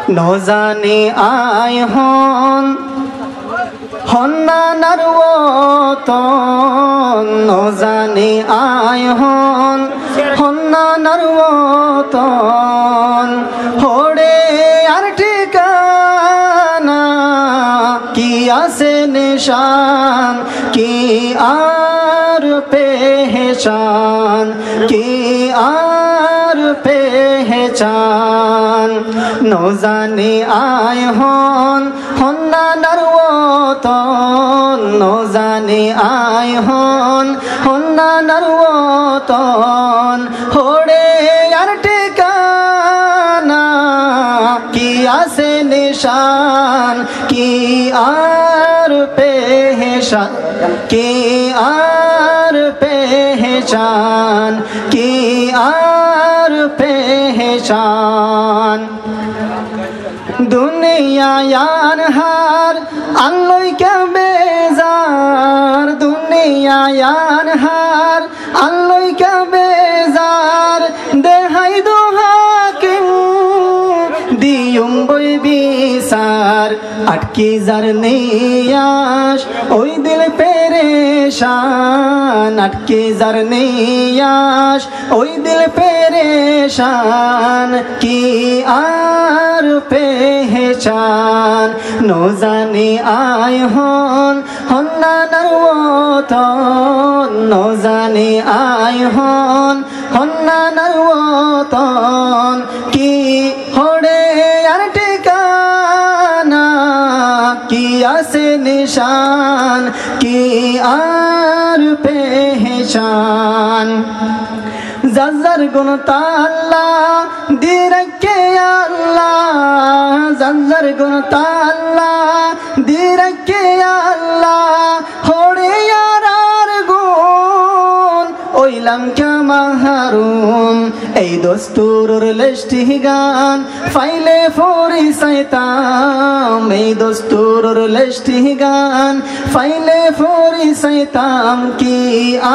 নজানি আয় হন হন্না নারওতন নজানি আয় হন হন্না নারওতন হড়ে আর ঠিকানা কি আছে নিশান কি আর পেহচান কি আর পেহচান নজানি আয় হন হন্না নারওতন নজানি আয় হন হন্না নারওতন হড়ে আর ঠিকানা কি আছে নিশান কি আর পেহচান কি আর পেহচান কি আর পেহচান দুনিয়ায়ান হার আল্লই কে বেজার দুনিয়ায়ান হার আল্লই কে বেজার দেহাই দোহাকিম দিয়ুম বই বিচার আটকি যার নিয়াস ওই দিল পেরেশান আটকি যার নিয়াস ওই দিল পেরেশান কি আর পেহচান নজানি আয় হন হন্না নারওতন নজানি আয় হন হন্না নারওতন কি হড়ে আর ঠিকানা কি আছে নিশান কি আর পেহচান জাজার গুণ তাল্লা দিরকে আল্লাহ জাজার গুণ তাল্লা দিরকে আল্লাহ হড়ে আর গুণ ওইলাম কে মাহরুম এই দস্তুরুর লেষ্টি গান ফাইলে ফরি সাইতাম এই দস্তুরুর লেষ্টি গান ফাইলে ফরি সাইতাম কি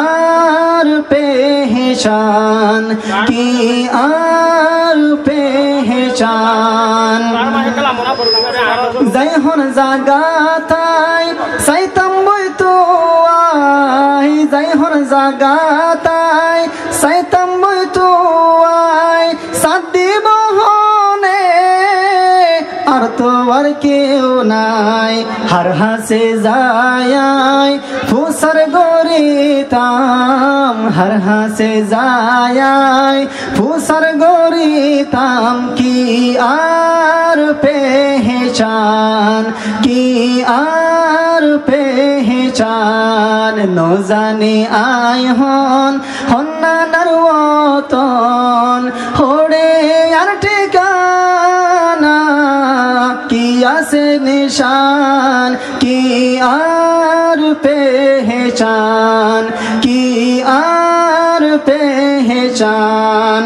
আর পেহচান কি আর পেহচান যাই হন জাগাতাই সাইতাম বই তো আই যাই হন জাগাতাই সাইতাম বই তো আই সাদি বহনে আর তো আর কেউ নাই হার হাসে যায় ফুসার গরিতাম হার হাসে যায় ফুসার গরিতাম কি আর পেহচান কি আর পেহচান নজানি আয় হন হন্না নারওতন হড়ে আর ঠিকানা কি আছে নিশান কি আর পেহচান কি আর পেহচান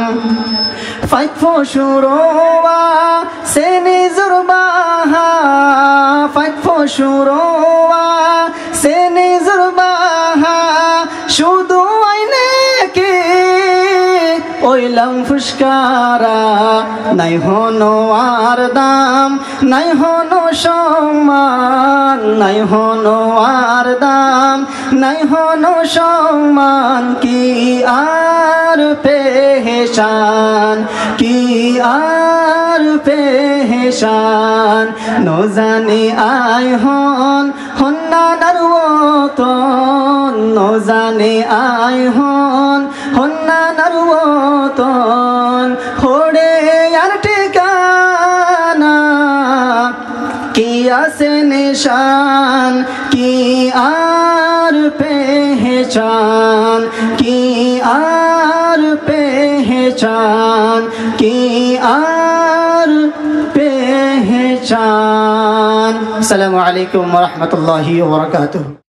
ফাইক ফশুরোয়া সে নিজুর বাহা ফাইক ফশুরোয়া সে নিজুর বাহা শুধু আইনে কি ওইলাম ফুসকারা নাই হনো আর দাম নাই হনো সম্মান নাই হনো আর দাম নাই হনো সম্মান কি আর পেহচান কি আর পেহচান নজানি আয় হন হন্না নারওতন নজানি আয় হন হন্না নারওতন হড়ে আর ঠিকানা কি আছে নিশান কি আর পেহচান কি আর পেহচান কি আর পেহচান আসসালামু আলাইকুম ওয়া রাহমাতুল্লাহি ওয়া বারাকাতুহু।